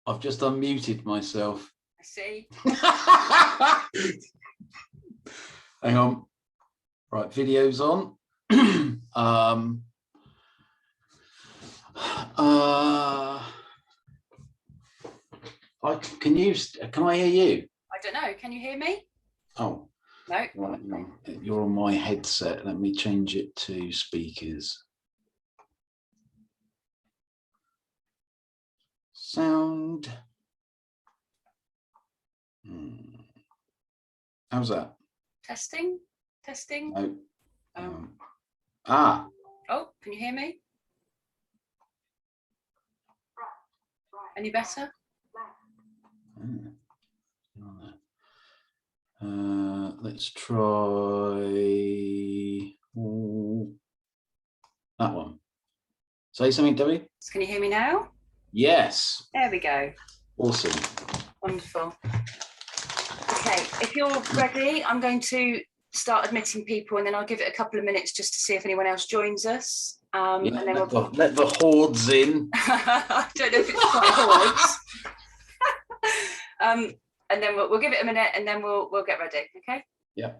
I've just unmuted myself. I see. Hang on. Right, video's on. Can I hear you? I don't know. Can you hear me? Oh. No. Right, you're on my headset. Let me change it to speakers. Sound. How's that? Testing. No. Oh, can you hear me? Any better? Let's try that one. Say something, Debbie. Can you hear me now? Yes. There we go. Awesome. Wonderful. Okay, if you're ready, I'm going to start admitting people, and then I'll give it a couple of minutes just to see if anyone else joins us. And then let the hordes in. I don't know if it's quite hordes. And then we'll give it a minute, and then we'll get ready. Okay. Yeah.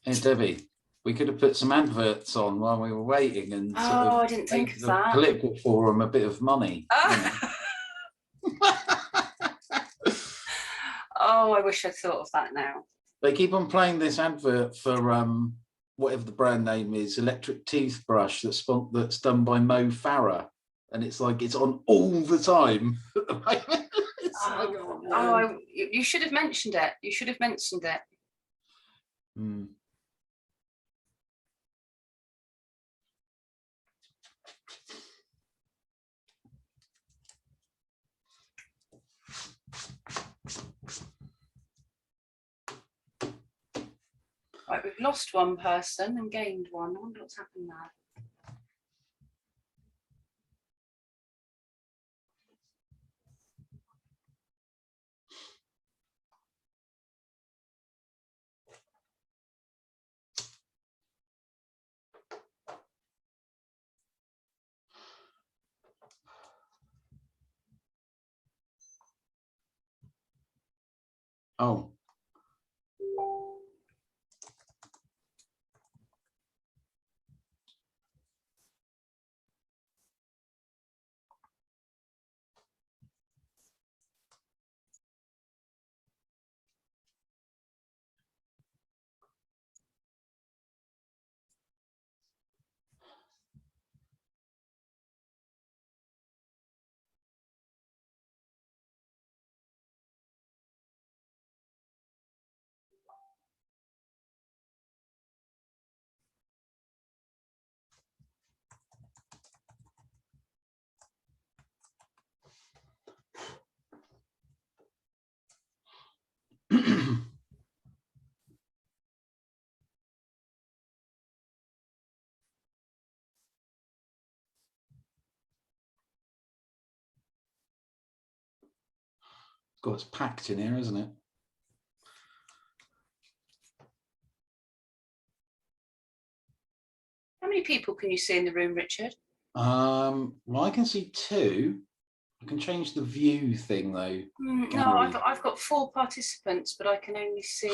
Hey, Debbie, we could have put some adverts on while we were waiting and I didn't think of that. Political forum a bit of money. Oh, I wish I'd thought of that now. They keep on playing this advert for whatever the brand name is, electric toothbrush that's done by Mo Farah, and it's like it's on all the time at the moment. You should have mentioned it. You should have mentioned it. Right, we've lost one person and gained one. I wonder what's happened there. Oh. God, it's packed in here, isn't it? How many people can you see in the room, Richard? Well, I can see 2. I can change the view thing though. No, I've got 4 participants, but I can only see.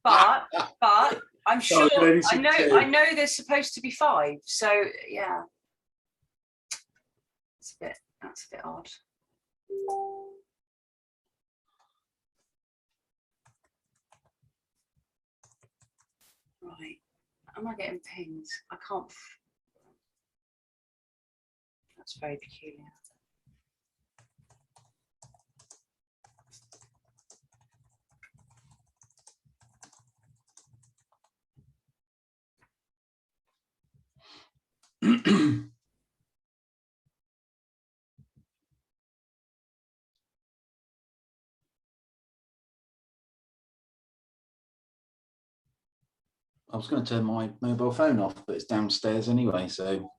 but I'm sure I know there's supposed to be 5. So yeah, that's a bit odd. Right, am I getting pinged? I can't. That's very peculiar. I was going to turn my mobile phone off, but it's downstairs anyway, so.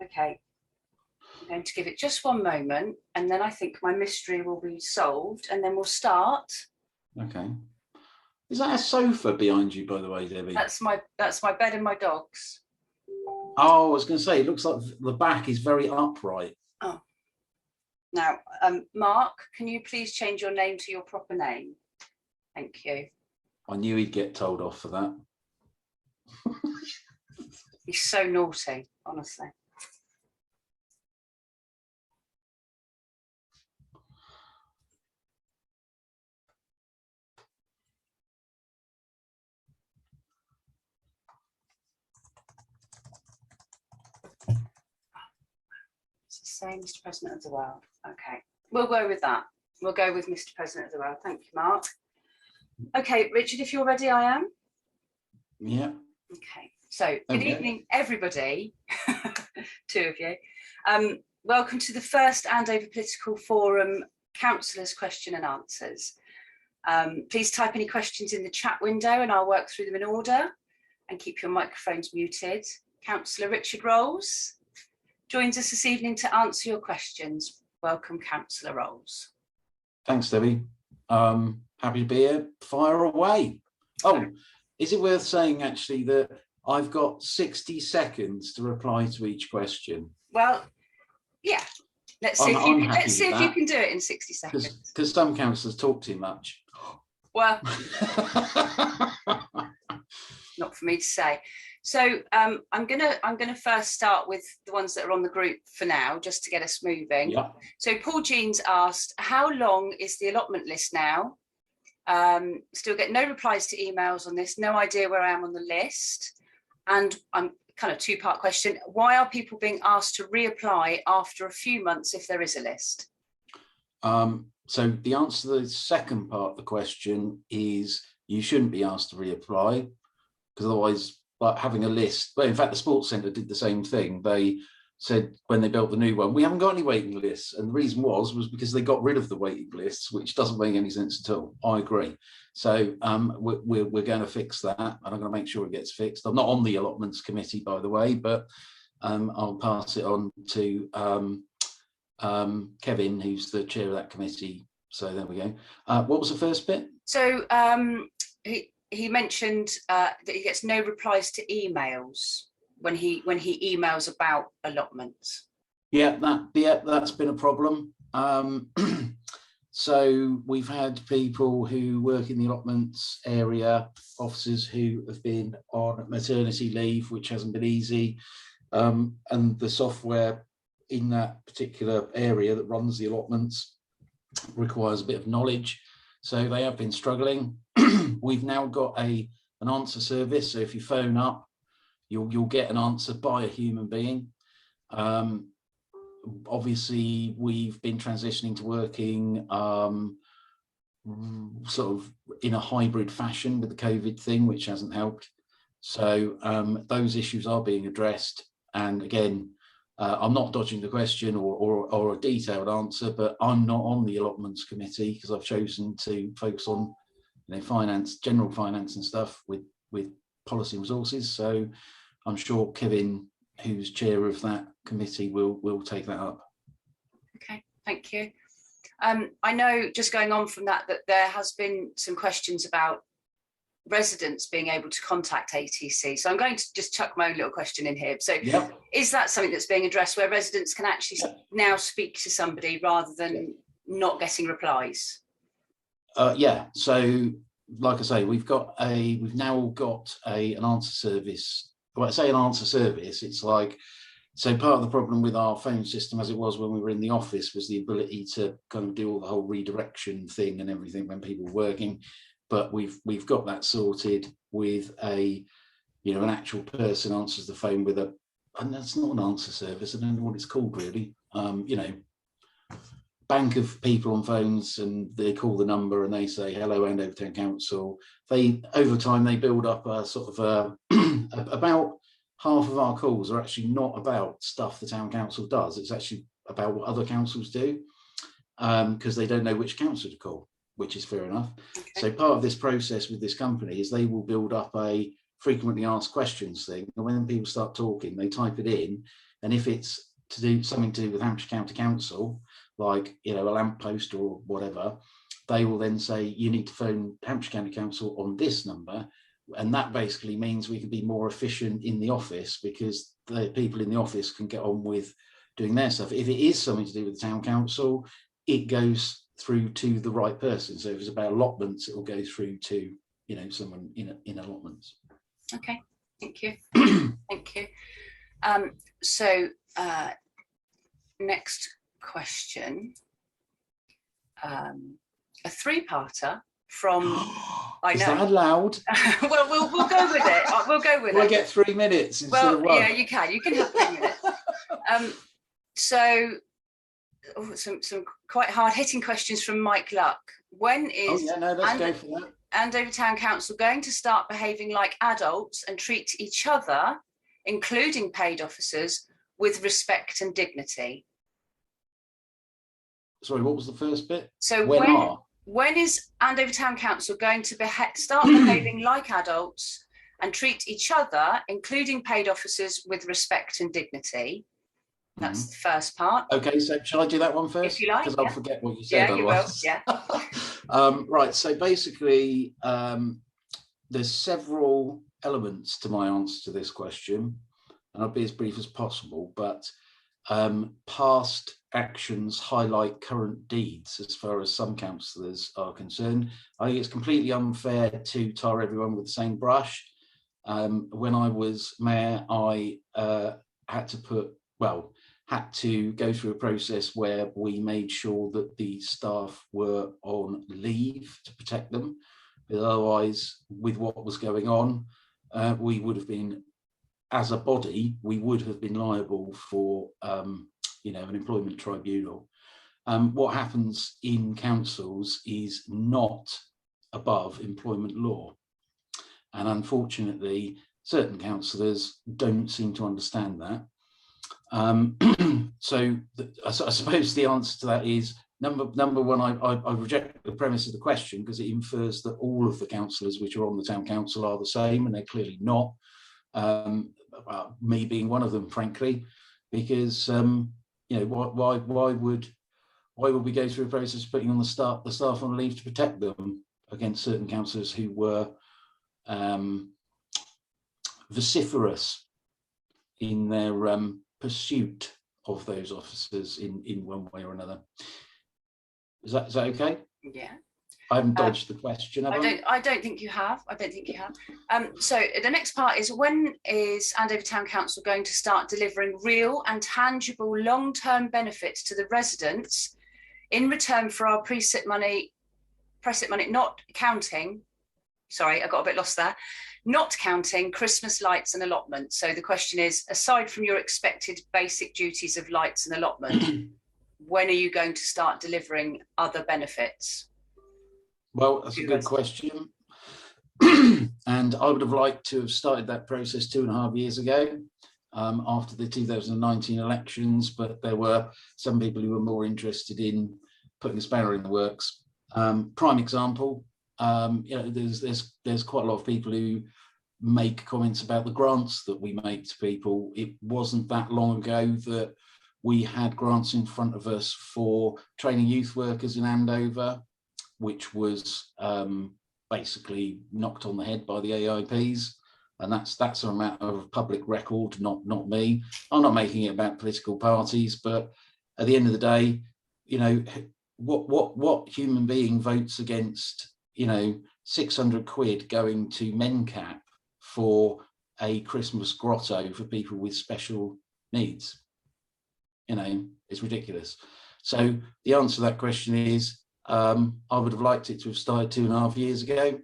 Okay, I'm going to give it just one moment, and then I think my mystery will be solved, and then we'll start. Okay. Is that a sofa behind you, by the way, Debbie? That's my bed and my dogs. Oh, I was going to say, it looks like the back is very upright. Oh. Now, Mark, can you please change your name to your proper name? Thank you. I knew he'd get told off for that. He's so naughty, honestly. Say Mr. President of the World. Okay, we'll go with that. We'll go with Mr. President of the World. Thank you, Mark. Okay, Richard, if you're ready, I am. Yeah. Okay, so good evening, everybody. Two of you. Welcome to the first Andover Political Forum Councillors' Question and Answers. Please type any questions in the chat window and I'll work through them in order, and keep your microphones muted. Councillor Richard Rolls joins us this evening to answer your questions. Welcome, Councillor Rolls. Thanks, Debbie. Happy to be here. Fire away. Oh, is it worth saying actually that I've got 60 seconds to reply to each question? Well, yeah. Let's see if you can do it in 60 seconds. Because some councillors talk too much. Well, not for me to say. So I'm gonna first start with the ones that are on the group for now, just to get us moving. Yeah. So Paul Jeans asked, how long is the allotment list now? Still get no replies to emails on this, no idea where I am on the list. And I'm kind of two-part question. Why are people being asked to reapply after a few months if there is a list? So the answer to the second part of the question is you shouldn't be asked to reapply, because otherwise, like having a list, well, in fact, the Sports Centre did the same thing. They said when they built the new one, we haven't got any waiting lists. And the reason was because they got rid of the waiting lists, which doesn't make any sense at all. I agree. So we're going to fix that, and I'm going to make sure it gets fixed. I'm not on the allotments committee, by the way, but I'll pass it on to Kevin, who's the chair of that committee. So there we go. What was the first bit? So he mentioned that he gets no replies to emails when he emails about allotments. Yeah, that's been a problem. So we've had people who work in the allotments area, officers who have been on maternity leave, which hasn't been easy, and the software in that particular area that runs the allotments requires a bit of knowledge, so they have been struggling. We've now got an answer service, so if you phone up, you'll get an answer by a human being. Obviously, we've been transitioning to working sort of in a hybrid fashion with the COVID thing, which hasn't helped. So those issues are being addressed. And again, I'm not dodging the question or a detailed answer, but I'm not on the allotments committee because I've chosen to focus on finance, general finance and stuff with policy resources. So I'm sure Kevin, who's chair of that committee, will take that up. Okay, thank you. I know, just going on from that there has been some questions about residents being able to contact ATC. So I'm going to just chuck my own little question in here. So Is that something that's being addressed, where residents can actually now speak to somebody rather than not getting replies? Yeah, so like I say, we've now got an answer service. When I say an answer service, it's like, so part of the problem with our phone system as it was when we were in the office was the ability to kind of do all the whole redirection thing and everything when people were working. But we've got that sorted with an actual person answers the phone with and that's not an answer service, I don't know what it's called really. Bank of people on phones, and they call the number and they say, hello, Andover Town Council. Over time, they build up a sort of about half of our calls are actually not about stuff the town council does. It's actually about what other councils do, because they don't know which council to call, which is fair enough. Okay. So part of this process with this company is they will build up a frequently asked questions thing, and when people start talking, they type it in, and if it's to do something to do with Hampshire County Council, like, you know, a lamppost or whatever, they will then say you need to phone Hampshire County Council on this number, and that basically means we can be more efficient in the office, because the people in the office can get on with doing their stuff. If it is something to do with the town council, it goes through to the right person. So if it's about allotments, it will go through to, you know, someone in allotments. Okay, thank you. Thank you. So next question, a three-parter from. I know. Is that allowed? Well, we'll go with it. We'll go with it. I get 3 minutes instead of one. Yeah, you can. You can have 3 minutes. So, some quite hard-hitting questions from Mike Luck. When is let's go for that. Andover Town Council going to start behaving like adults and treat each other, including paid officers, with respect and dignity? Sorry, what was the first bit? So when is Andover Town Council going to start behaving like adults and treat each other, including paid officers, with respect and dignity? That's the first part. Okay, so shall I do that one first? If you like, because I'll forget what you said. Yeah, you will. Yeah. Right. So basically, there's several elements to my answer to this question, and I'll be as brief as possible. But past actions highlight current deeds, as far as some councillors are concerned. I think it's completely unfair to tar everyone with the same brush. When I was mayor, I had to go through a process where we made sure that the staff were on leave to protect them. Otherwise, with what was going on, we would have been, as a body, we would have been liable for, an employment tribunal. What happens in councils is not above employment law. And unfortunately, certain councillors don't seem to understand that. So I suppose the answer to that is number one, I reject the premise of the question, because it infers that all of the councillors which are on the town council are the same, and they're clearly not. Me being one of them, frankly, because why would we go through a process of putting on the staff on leave to protect them against certain councillors who were vociferous in their pursuit of those officers in one way or another? Is that okay? Yeah. I haven't dodged the question, have I? I don't think you have. So the next part is, when is Andover Town Council going to start delivering real and tangible long-term benefits to the residents in return for our precept money, not counting, sorry, I got a bit lost there, not counting Christmas lights and allotments? So the question is, aside from your expected basic duties of lights and allotment, when are you going to start delivering other benefits? Well, that's a good question. And I would have liked to have started that process 2.5 years ago, after the 2019 elections, but there were some people who were more interested in putting a spanner in the works. Prime example, there's quite a lot of people who make comments about the grants that we make to people. It wasn't that long ago that we had grants in front of us for training youth workers in Andover, which was basically knocked on the head by the AIPs, and that's a matter of public record, not me. I'm not making it about political parties, but at the end of the day, what human being votes against 600 quid going to MenCap for a Christmas grotto for people with special needs? It's ridiculous. So the answer to that question is, I would have liked it to have started 2.5 years ago,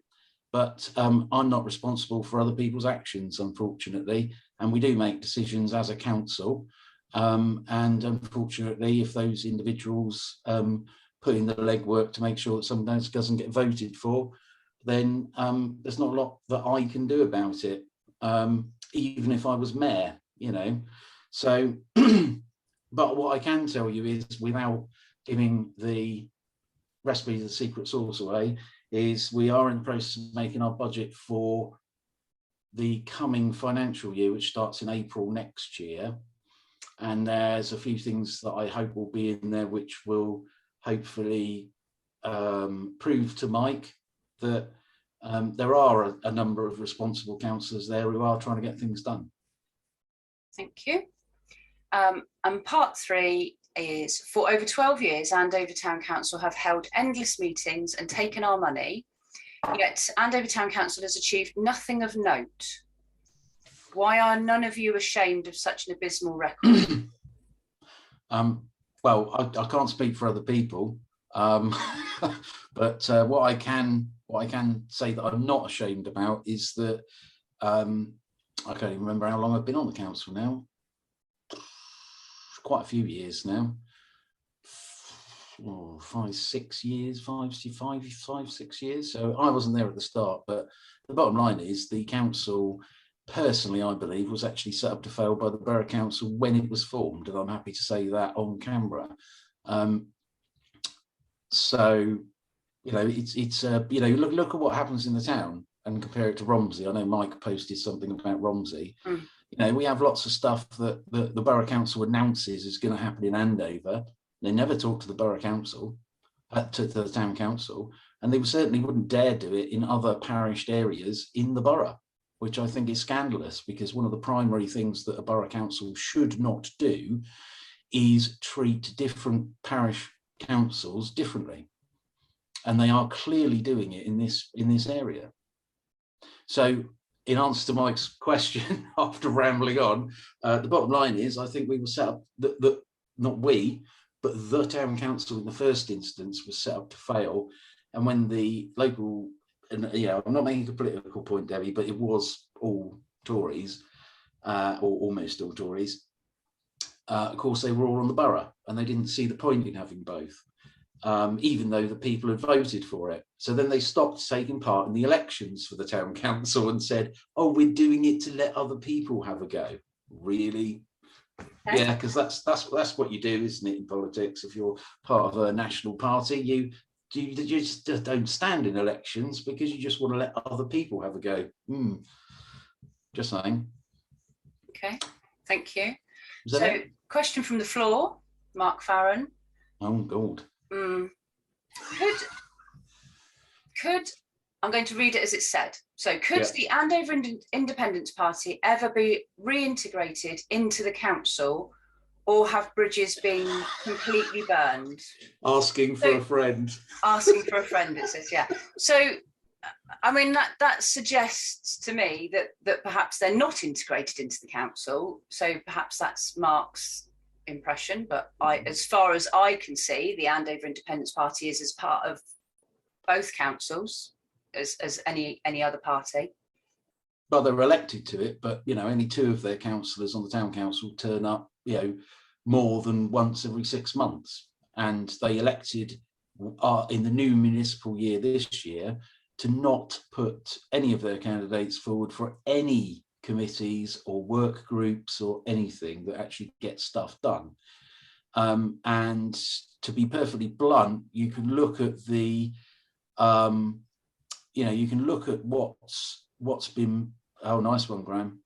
but I'm not responsible for other people's actions, unfortunately, and we do make decisions as a council, and unfortunately, if those individuals put in the legwork to make sure that something doesn't get voted for, then there's not a lot that I can do about it, even if I was mayor, So But what I can tell you is, without giving the recipe of the secret sauce away, is we are in the process of making our budget for the coming financial year, which starts in April next year. And there's a few things that I hope will be in there which will hopefully prove to Mike that there are a number of responsible councillors there who are trying to get things done. Thank you. And part 3 is, for over 12 years, Andover Town Council have held endless meetings and taken our money, yet Andover Town Council has achieved nothing of note. Why are none of you ashamed of such an abysmal record? Well, I can't speak for other people, but what I can say that I'm not ashamed about is that I can't even remember how long I've been on the council now. Quite a few years now. 5, 6 years, 5, 6 years. So I wasn't there at the start, but the bottom line is the council, personally, I believe, was actually set up to fail by the Borough Council when it was formed, and I'm happy to say that on camera. So, you know, it's you know, look at what happens in the town and compare it to Romsey. I know Mike posted something about Romsey. You know, we have lots of stuff that the Borough Council announces is going to happen in Andover. They never talk to the Borough Council, to the Town Council, and they certainly wouldn't dare do it in other parish areas in the borough, which I think is scandalous, because one of the primary things that a Borough Council should not do is treat different parish councils differently. And they are clearly doing it in this area. So, in answer to Mike's question, after rambling on, the bottom line is, I think we were set up, not we, but the Town Council in the first instance was set up to fail. And when the local, and yeah, I'm not making a political point, Debbie, but it was all Tories, or almost all Tories. Of course, they were all on the borough, and they didn't see the point in having both, even though the people had voted for it. So then they stopped taking part in the elections for the Town Council and said, oh, we're doing it to let other people have a go. Really? Yeah, because that's what you do, isn't it, in politics? If you're part of a national party, you just don't stand in elections because you just want to let other people have a go. Just saying. Okay, thank you. So, question from the floor, Mark Farron. Oh, God. Could I'm going to read it as it's said. So, could the Andover Independence Party ever be reintegrated into the council, or have bridges been completely burned? Asking for a friend. Asking for a friend, it says, yeah. So, I mean, that suggests to me that perhaps they're not integrated into the council. So perhaps that's Mark's impression. But as far as I can see, the Andover Independence Party is as part of both councils as any other party. Well, they're elected to it, but, you know, only 2 of their councillors on the Town Council turn up, you know, more than once every 6 months. And they elected in the new municipal year this year to not put any of their candidates forward for any committees or work groups or anything that actually gets stuff done. And to be perfectly blunt, you can look at the, you know, you can look at what's been, oh, nice one, Graham.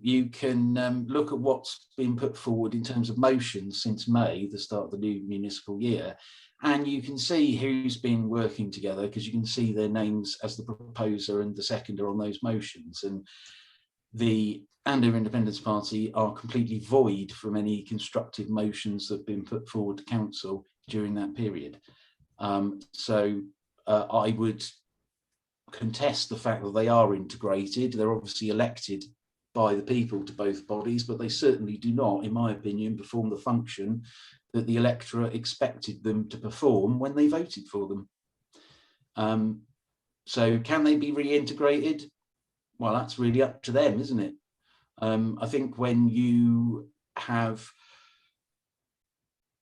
You can look at what's been put forward in terms of motions since May, the start of the new municipal year, and you can see who's been working together, because you can see their names as the proposer and the seconder on those motions. And the Andover Independence Party are completely void from any constructive motions that have been put forward to council during that period. So I would contest the fact that they are integrated. They're obviously elected by the people to both bodies, but they certainly do not, in my opinion, perform the function that the electorate expected them to perform when they voted for them. So can they be reintegrated? Well, that's really up to them, isn't it? I think when you have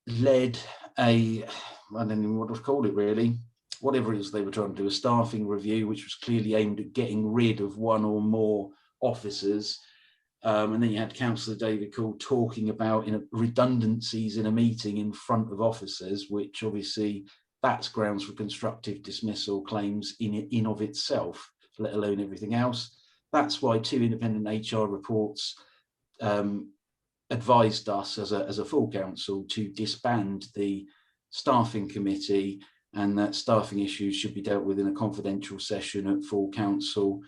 led I don't know what to call it really, whatever it is they were trying to do, a staffing review, which was clearly aimed at getting rid of one or more officers, And then you had Councillor David Cole talking about redundancies in a meeting in front of officers, which obviously that's grounds for constructive dismissal claims in of itself, let alone everything else. That's why 2 independent HR reports advised us as a full council to disband the staffing committee, and that staffing issues should be dealt with in a confidential session at full council,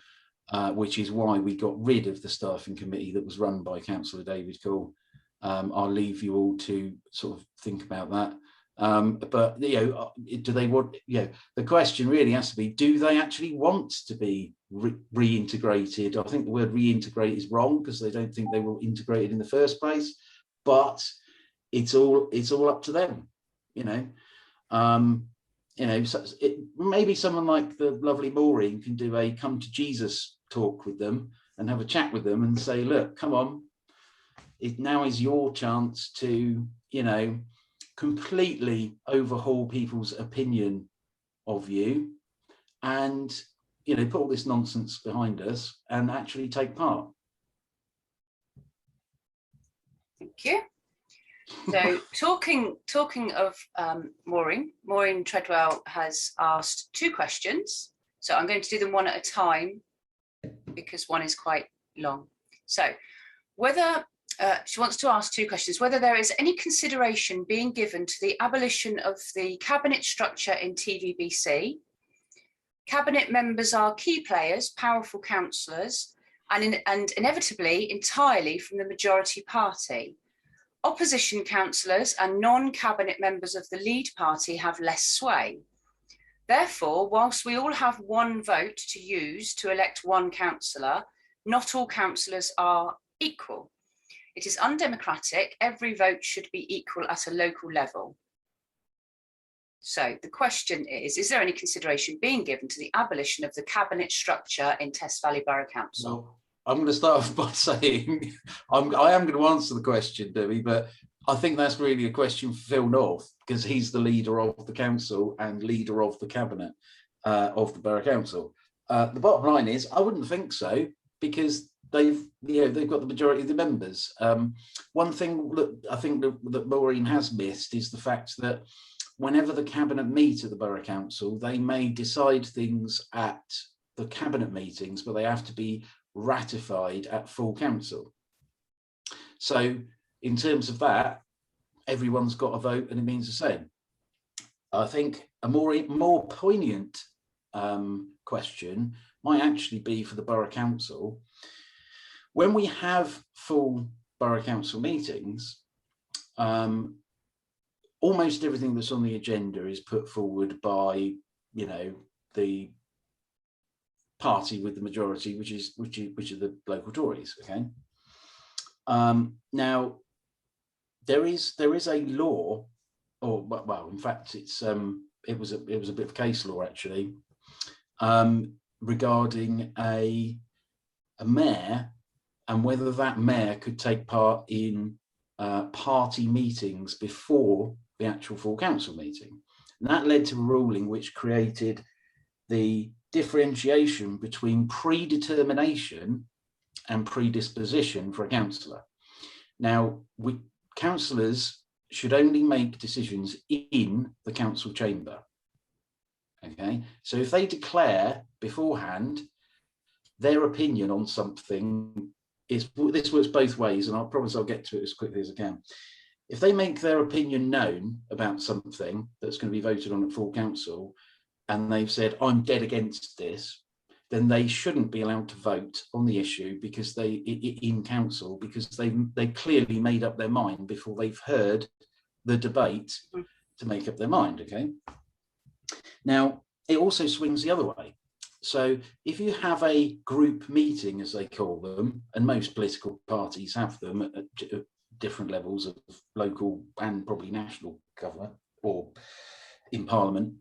which is why we got rid of the staffing committee that was run by Councillor David Cole. I'll leave you all to sort of think about that. But do they want? The question really has to be: do they actually want to be reintegrated? I think the word reintegrate is wrong because they don't think they will integrate it in the first place. But it's all up to them, maybe someone like the lovely Maureen can do a come to Jesus talk with them and have a chat with them and say, look, come on, now is your chance to, completely overhaul people's opinion of you and, put all this nonsense behind us and actually take part. Thank you. So talking of Maureen Treadwell has asked 2 questions. So I'm going to do them one at a time because one is quite long. So whether she wants to ask 2 questions, whether there is any consideration being given to the abolition of the cabinet structure in TVBC. Cabinet members are key players, powerful councillors, and inevitably entirely from the majority party. Opposition councillors and non-cabinet members of the lead party have less sway. Therefore, whilst we all have one vote to use to elect one councillor, not all councillors are equal. It is undemocratic. Every vote should be equal at a local level. So the question is there any consideration being given to the abolition of the cabinet structure in Test Valley Borough Council? Well, I'm going to start off by saying I am going to answer the question, Debbie, but I think that's really a question for Phil North because he's the leader of the council and leader of the cabinet of the Borough Council. The bottom line is I wouldn't think so because they've got the majority of the members. One thing that I think that Maureen has missed is the fact that whenever the cabinet meet at the Borough Council, they may decide things at the cabinet meetings, but they have to be ratified at full council. So in terms of that, everyone's got a vote and it means the same. I think a more poignant question might actually be for the Borough Council. When we have full Borough Council meetings, almost everything that's on the agenda is put forward by, the party with the majority, which are the local Tories. Okay. Now there is a law, or well, in fact, it was a bit of case law actually, regarding a mayor and whether that mayor could take part in party meetings before the actual full council meeting. And that led to a ruling which created the differentiation between predetermination and predisposition for a councillor. Now, councillors should only make decisions in the council chamber. Okay, so if they declare beforehand their opinion on something, this works both ways, and I promise I'll get to it as quickly as I can. If they make their opinion known about something that's going to be voted on at full council, and they've said, I'm dead against this, then they shouldn't be allowed to vote on the issue because in council, because they clearly made up their mind before they've heard the debate to make up their mind. Okay. Now, it also swings the other way. So if you have a group meeting, as they call them, and most political parties have them at different levels of local and probably national government or in Parliament,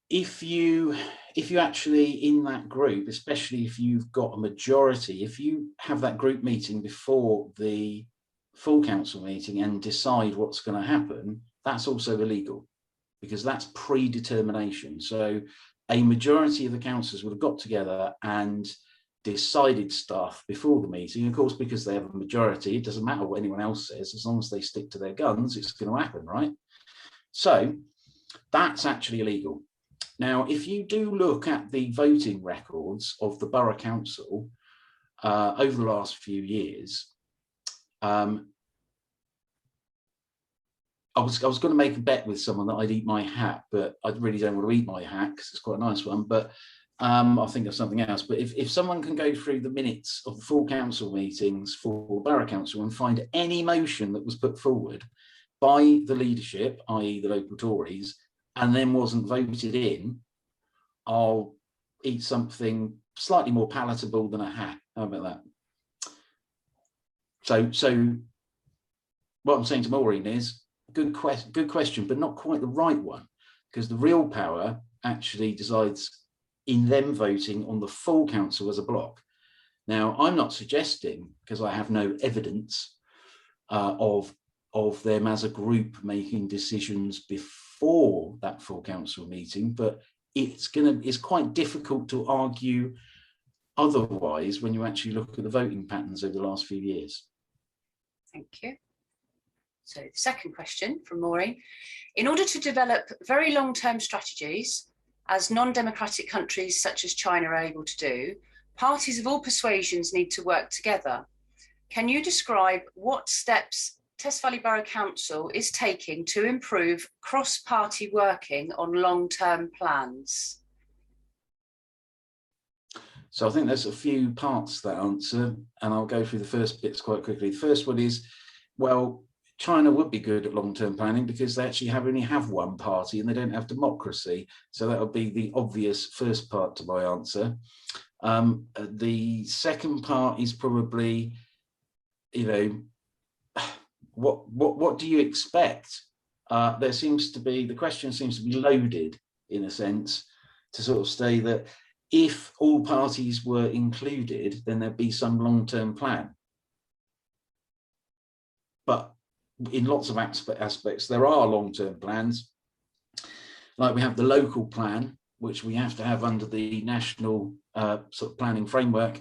if you actually in that group, especially if you've got a majority, if you have that group meeting before the full council meeting and decide what's going to happen, that's also illegal because that's predetermination. So a majority of the councillors would have got together and decided stuff before the meeting. Of course, because they have a majority, it doesn't matter what anyone else says, as long as they stick to their guns, it's going to happen, right? So that's actually illegal. Now, if you do look at the voting records of the Borough Council over the last few years, I was going to make a bet with someone that I'd eat my hat, but I really don't want to eat my hat because it's quite a nice one. But I'll think of something else. But if someone can go through the minutes of the full council meetings for Borough Council and find any motion that was put forward by the leadership, i.e. the local Tories, and then wasn't voted in, I'll eat something slightly more palatable than a hat. How about that? So what I'm saying to Maureen is, good question, but not quite the right one, because the real power actually decides in them voting on the full council as a block. Now, I'm not suggesting, because I have no evidence of them as a group making decisions before that full council meeting, but it's quite difficult to argue otherwise when you actually look at the voting patterns over the last few years. Thank you. So the second question from Maureen: in order to develop very long-term strategies, as non-democratic countries such as China are able to do, parties of all persuasions need to work together. Can you describe what steps Test Valley Borough Council is taking to improve cross-party working on long-term plans? So I think there's a few parts to that answer, and I'll go through the first bits quite quickly. The first one is, well, China would be good at long-term planning because they actually only have one party and they don't have democracy. So that would be the obvious first part to my answer. The second part is probably, what do you expect? The question seems to be loaded in a sense to sort of say that if all parties were included, then there'd be some long-term plan. But in lots of aspects, there are long-term plans. Like we have the local plan, which we have to have under the national sort of planning framework.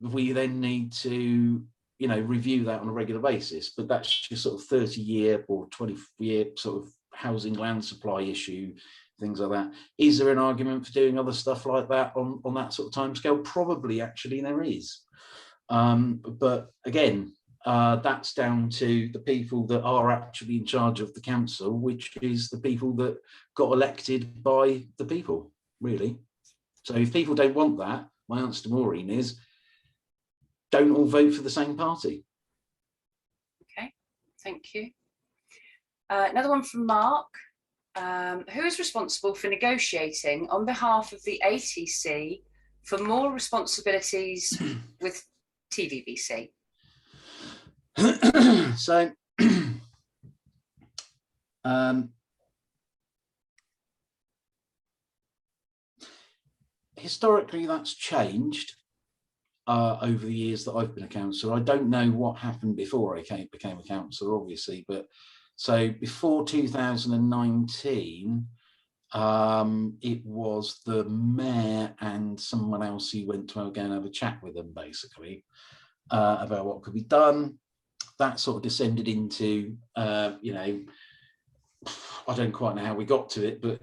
We then need to, review that on a regular basis, but that's your sort of 30-year or 20-year sort of housing land supply issue, things like that. Is there an argument for doing other stuff like that on that sort of timescale? Probably, actually, there is. But again, that's down to the people that are actually in charge of the council, which is the people that got elected by the people, really. So if people don't want that, my answer to Maureen is, don't all vote for the same party. Okay, thank you. Another one from Mark. Who is responsible for negotiating on behalf of the ATC for more responsibilities with TVBC? So, historically, that's changed over the years that I've been a councillor. I don't know what happened before I became a councillor, obviously, but so before 2019, it was the mayor and someone else who went to go and have a chat with them, basically, about what could be done. That sort of descended into, I don't quite know how we got to it, but,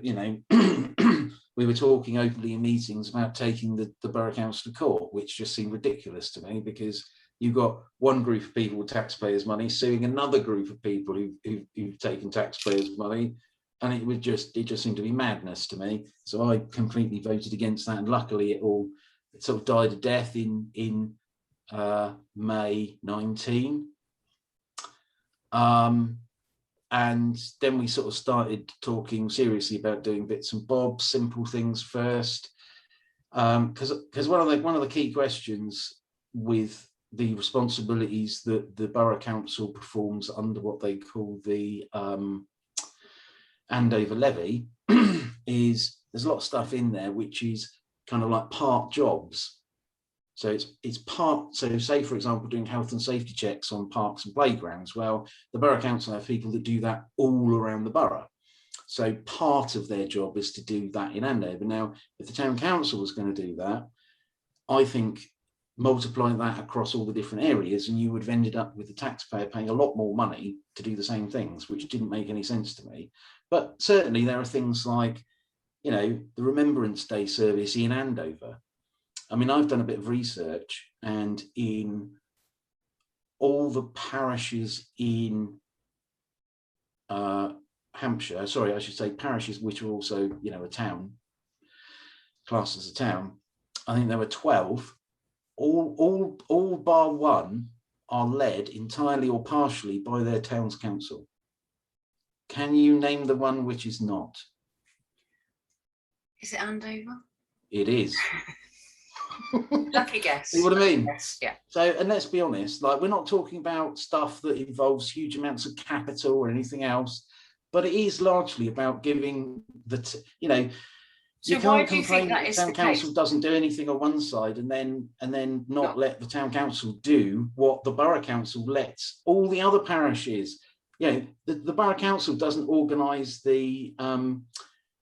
we were talking openly in meetings about taking the Borough Council to court, which just seemed ridiculous to me, because you've got one group of people with taxpayers' money suing another group of people who've taken taxpayers' money, and it just seemed to be madness to me. So I completely voted against that, and luckily it sort of died a death in May 19. And then we sort of started talking seriously about doing bits and bobs, simple things first, because one of the key questions with the responsibilities that the Borough Council performs under what they call the Andover levy is there's a lot of stuff in there which is kind of like part jobs. So it's part, so say, for example, doing health and safety checks on parks and playgrounds. Well, the Borough Council have people that do that all around the borough. So part of their job is to do that in Andover. Now, if the town council was going to do that, I think multiplying that across all the different areas, and you would have ended up with the taxpayer paying a lot more money to do the same things, which didn't make any sense to me. But certainly there are things like, you know, the Remembrance Day service in Andover. I mean, I've done a bit of research, and in all the parishes in Hampshire, sorry, I should say parishes which are also, you know, a town, classed as a town, I think there were 12. All bar one are led entirely or partially by their town's council. Can you name the one which is not? Is it Andover? It is. Lucky guess. See what I mean? Yes, yeah. So, and let's be honest, like, we're not talking about stuff that involves huge amounts of capital or anything else, but it is largely about giving the, you know, So you why can't do you think complain that that is the town the council case? doesn't do anything on one side and then not let the town council do what the borough council lets all the other parishes. You know, the borough council doesn't organise the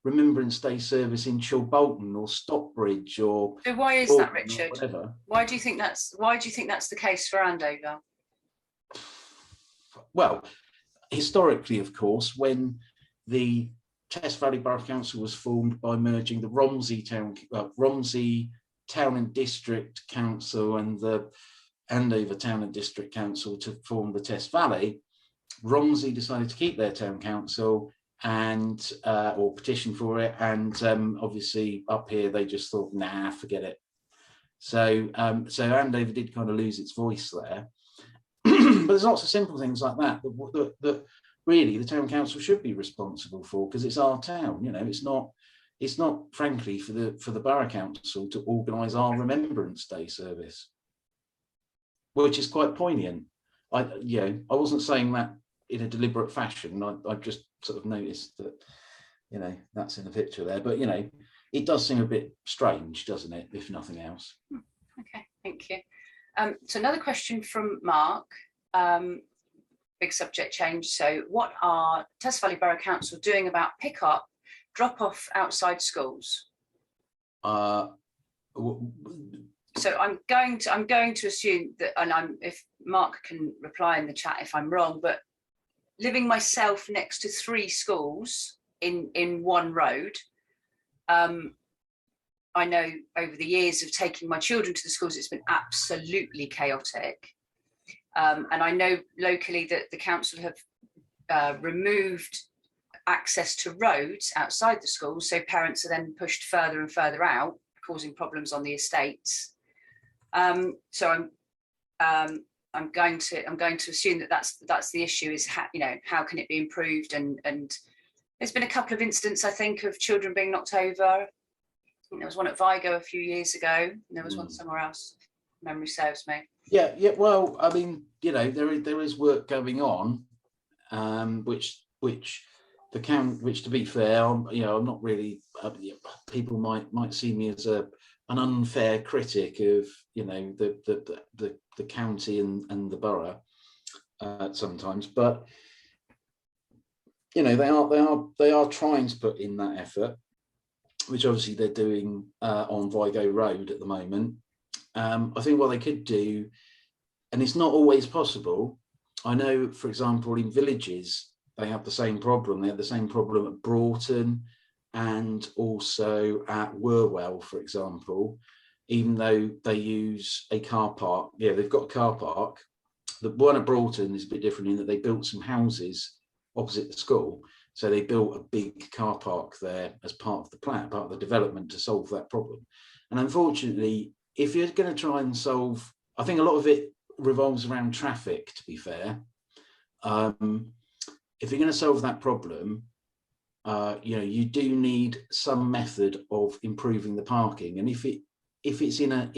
Remembrance Day service in Chilbolton or Stockbridge or. So why is that, Richard? Whatever. Why do you think that's the case for Andover? Well, historically, of course, when the Test Valley Borough Council was formed by merging the Romsey Town and District Council and the Andover Town and District Council to form the Test Valley, Romsey decided to keep their town council and or petition for it, and obviously up here they just thought, nah, forget it. So Andover did kind of lose its voice there. But there's lots of simple things like that really the town council should be responsible for, because it's our town. You know, it's not frankly for the borough council to organise our Remembrance Day service, which is quite poignant. I wasn't saying that in a deliberate fashion. I just sort of noticed that, you know, that's in the picture there. But, you know, it does seem a bit strange, doesn't it, if nothing else? Okay, thank you. So another question from Mark. Big subject change. So what are Test Valley Borough Council doing about pick-up, drop-off outside schools? So I'm going to assume that, and if Mark can reply in the chat if I'm wrong, but living myself next to 3 schools in one road, I know over the years of taking my children to the schools, it's been absolutely chaotic. And I know locally that the council have removed access to roads outside the schools, so parents are then pushed further and further out, causing problems on the estates. So I'm going to assume that that's the issue, is how can it be improved? And there's been a couple of incidents, I think, of children being knocked over. I think there was one at Vigo a few years ago, and there was one somewhere else, if memory serves me. Yeah. Well, I mean, you know, there is work going on, which to be fair, I'm not really. People might see me as an unfair critic of, you know, the county and the borough sometimes, but you know, they are trying to put in that effort, which obviously they're doing on Vigo Road at the moment. I think what they could do, and it's not always possible. I know, for example, in villages, they have the same problem. They have the same problem at Broughton and also at Wherwell, for example, even though they use a car park. Yeah, they've got a car park. The one at Broughton is a bit different in that they built some houses opposite the school. So they built a big car park there as part of the plan, part of the development to solve that problem. And unfortunately, if you're going to try and solve, I think a lot of it revolves around traffic, to be fair. If you're going to solve that problem, you know, you do need some method of improving the parking. And if it's in a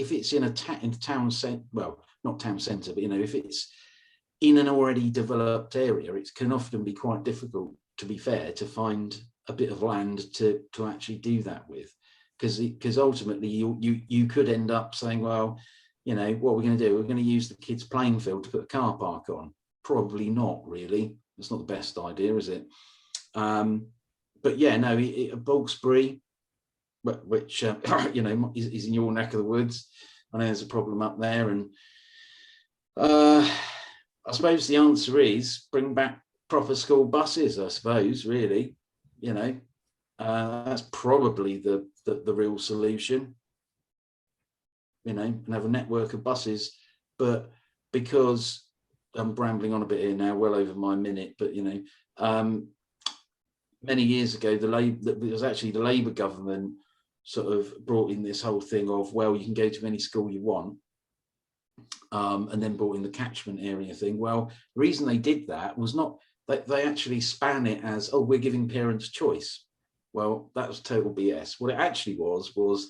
town centre, well, not town centre, but, you know, if it's in an already developed area, it can often be quite difficult, to be fair, to find a bit of land to actually do that with. Because ultimately you could end up saying, well, you know, what we're going to do, we're going to use the kids' playing field to put a car park on. Probably not, really. It's not the best idea, is it? But but yeah, no, Bulksbury, which you know is in your neck of the woods. I know there's a problem up there, and I suppose the answer is bring back proper school buses. I suppose, really, you know, that's probably the real solution. You know, and have a network of buses, but because I'm rambling on a bit here now, well over my minute, but you know, many years ago, it was actually the Labour government sort of brought in this whole thing of, well, you can go to any school you want, and then brought in the catchment area thing. Well, the reason they did that was not that they actually span it as, oh, we're giving parents choice. Well, that was total BS. What it actually was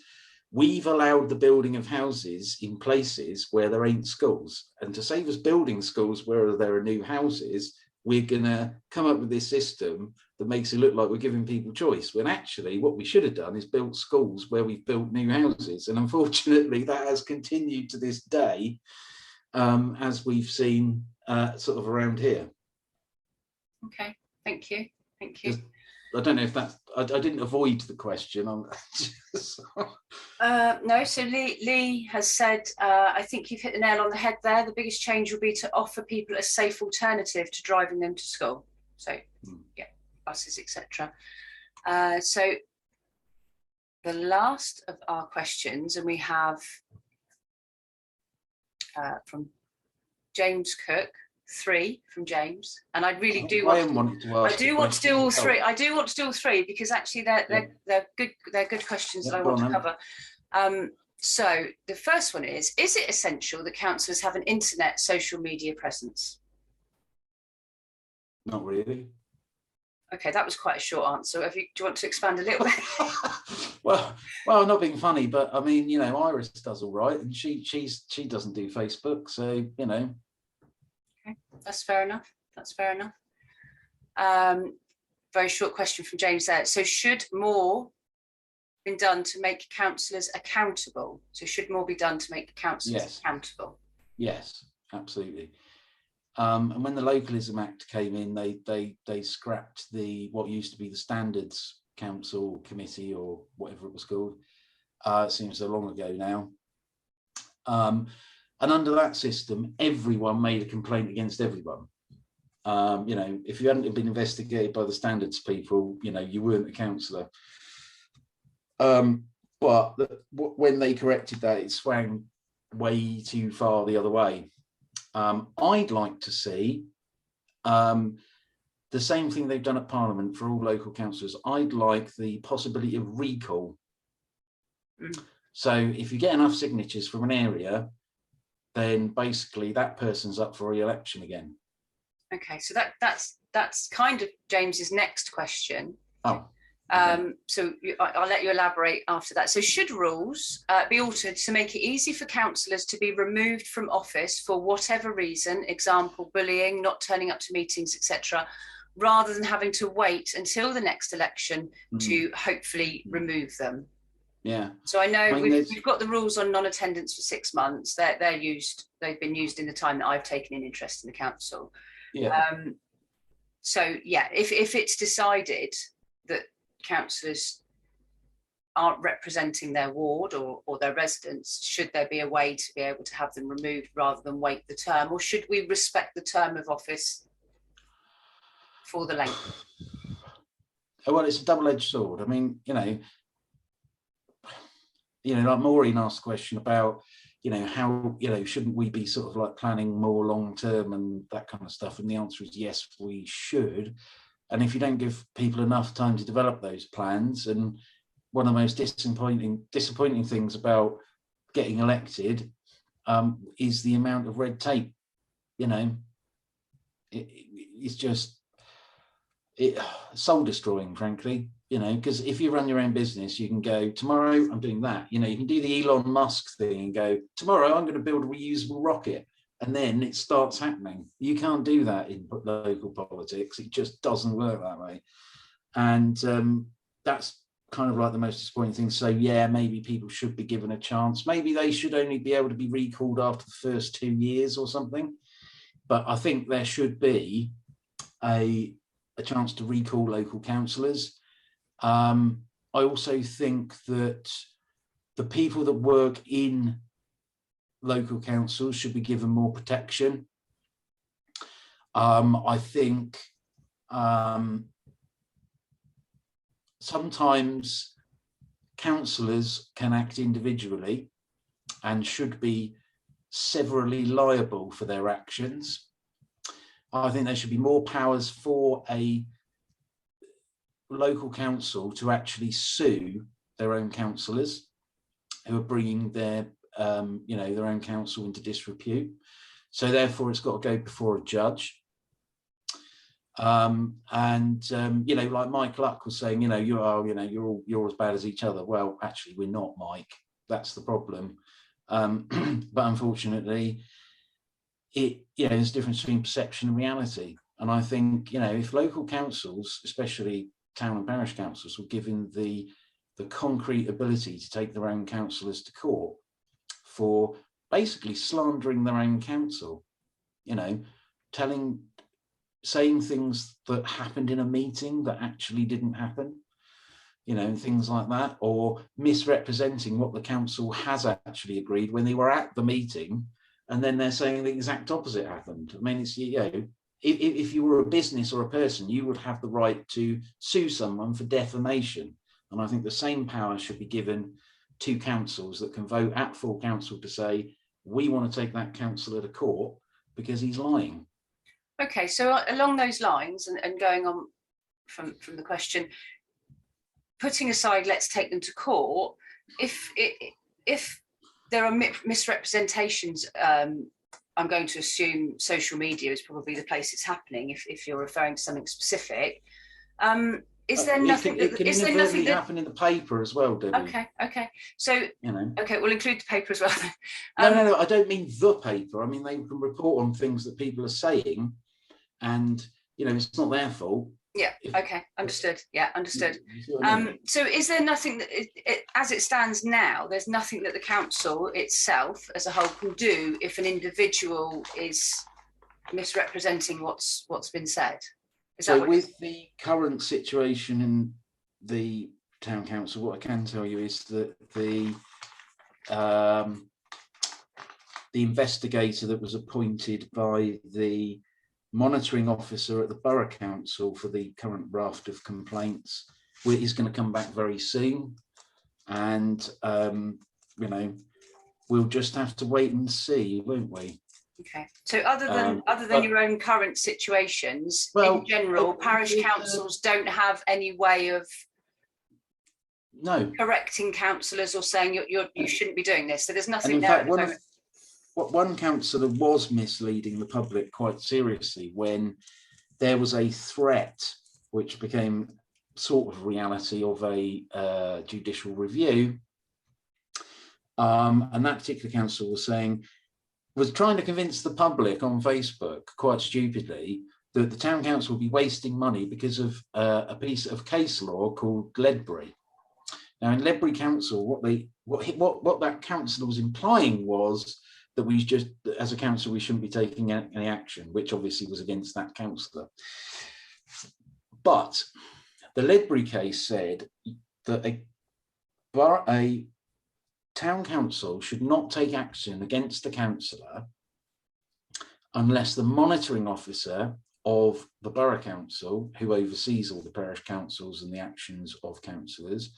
we've allowed the building of houses in places where there ain't schools. And to save us building schools where there are new houses, we're going to come up with this system that makes it look like we're giving people choice, when actually what we should have done is built schools where we've built new houses. And unfortunately, that has continued to this day, as we've seen sort of around here. Okay, thank you. Thank you. I don't know if that's, I didn't avoid the question. No, so Lee has said, I think you've hit the nail on the head there. The biggest change will be to offer people a safe alternative to driving them to school. So, yeah, buses, etc. So the last of our questions, and we have from James Cook, 3 from James, and I really do want to do all 3. I do want to do all 3 because actually they're good questions that I want to cover. So the first one is it essential that councillors have an internet social media presence? Not really. Okay, that was quite a short answer. Do you want to expand a little bit? well, not being funny, but I mean, you know, Iris does all right, and she doesn't do Facebook, so you know. Okay, that's fair enough. That's fair enough. Very short question from James there. So should more been done to make councillors accountable? So should more be done to make councillors accountable? Yes, absolutely. And when the Localism Act came in, they scrapped what used to be the Standards Council Committee or whatever it was called. It seems so long ago now. And under that system, everyone made a complaint against everyone. You know, if you hadn't been investigated by the standards people, you know, you weren't a councillor. But when they corrected that, it swung way too far the other way. I'd like to see the same thing they've done at Parliament for all local councillors. I'd like the possibility of recall. So if you get enough signatures from an area, then basically that person's up for re-election again. Okay, so that's kind of James's next question. Oh. Okay. So I'll let you elaborate after that. So should rules be altered to make it easy for councillors to be removed from office for whatever reason, example, bullying, not turning up to meetings, etc., rather than having to wait until the next election to hopefully remove them? Yeah. So I know we've got the rules on non-attendance for 6 months. They've been used in the time that I've taken an interest in the council. Yeah. So yeah, if it's decided that councillors aren't representing their ward or their residents, should there be a way to be able to have them removed rather than wait the term, or should we respect the term of office for the length? Well, it's a double-edged sword. I mean, you know, like Maureen asked a question about, you know, how, you know, shouldn't we be sort of like planning more long-term and that kind of stuff? And the answer is yes, we should. And if you don't give people enough time to develop those plans, and one of the most disappointing things about getting elected is the amount of red tape. You know, it's just soul destroying, frankly. You know, because if you run your own business, you can go, tomorrow I'm doing that. You know, you can do the Elon Musk thing and go, tomorrow I'm going to build a reusable rocket. And then it starts happening. You can't do that in local politics. It just doesn't work that way. And that's kind of like the most disappointing thing. So yeah, maybe people should be given a chance. Maybe they should only be able to be recalled after the first 2 years or something. But I think there should be a chance to recall local councillors. I also think that the people that work in local councils should be given more protection. I think sometimes councillors can act individually and should be severally liable for their actions. I think there should be more powers for a local council to actually sue their own councillors who are bringing their their own council into disrepute. So therefore it's got to go before a judge. Like Mike Luck was saying, you're as bad as each other. Well, actually we're not, Mike. That's the problem. But unfortunately, there's a difference between perception and reality. And I think, if local councils, especially town and parish councils, were given the concrete ability to take their own councillors to court for basically slandering their own council, saying things that happened in a meeting that actually didn't happen, things like that, or misrepresenting what the council has actually agreed when they were at the meeting, and then they're saying the exact opposite happened. I mean, it's, if you were a business or a person, you would have the right to sue someone for defamation. And I think the same power should be given to councils that can vote at full council to say, we want to take that councillor to court because he's lying. Okay, so along those lines, and going on from the question, putting aside, let's take them to court, if there are misrepresentations, I'm going to assume social media is probably the place it's happening if you're referring to something specific. Is there nothing that can inadvertently happen in the paper as well, Debbie? Okay. So okay, we'll include the paper as well. No, I don't mean the paper. I mean they can report on things that people are saying, and it's not their fault. Yeah. Okay. Understood. Yeah. Understood. So, is there nothing that, as it stands now, there's nothing that the council itself, as a whole, can do if an individual is misrepresenting what's been said? So, with the current situation in the town council, what I can tell you is that the investigator that was appointed by the monitoring officer at the borough council for the current raft of complaints is going to come back very soon, and we'll just have to wait and see, won't we? Okay. So other than your own current situations, in general, parish councils don't have any way of correcting councillors or saying you shouldn't be doing this. So there's nothing there at the moment. One councillor was misleading the public quite seriously when there was a threat which became sort of reality of a judicial review, and that particular councillor was trying to convince the public on Facebook, quite stupidly, that the town council would be wasting money because of a piece of case law called Ledbury. Now, in Ledbury Council, what that councillor was implying was that we just, as a council, we shouldn't be taking any action, which obviously was against that councillor. But the Ledbury case said that a town council should not take action against the councillor unless the monitoring officer of the borough council, who oversees all the parish councils and the actions of councillors,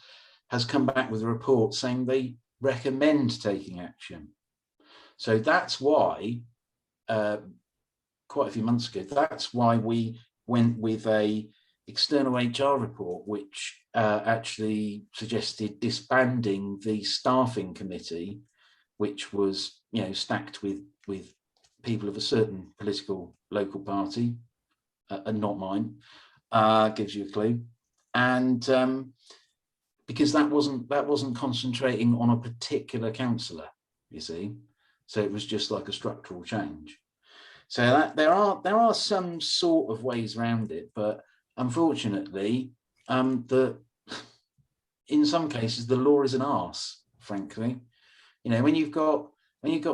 has come back with a report saying they recommend taking action. So that's why, quite a few months ago, that's why we went with a external HR report, which actually suggested disbanding the staffing committee, which was, stacked with people of a certain political local party, and not mine, gives you a clue. And because that wasn't concentrating on a particular councillor, you see. So it was just like a structural change. So that there are some sort of ways around it, but unfortunately, in some cases the law is an arse, frankly. When you've got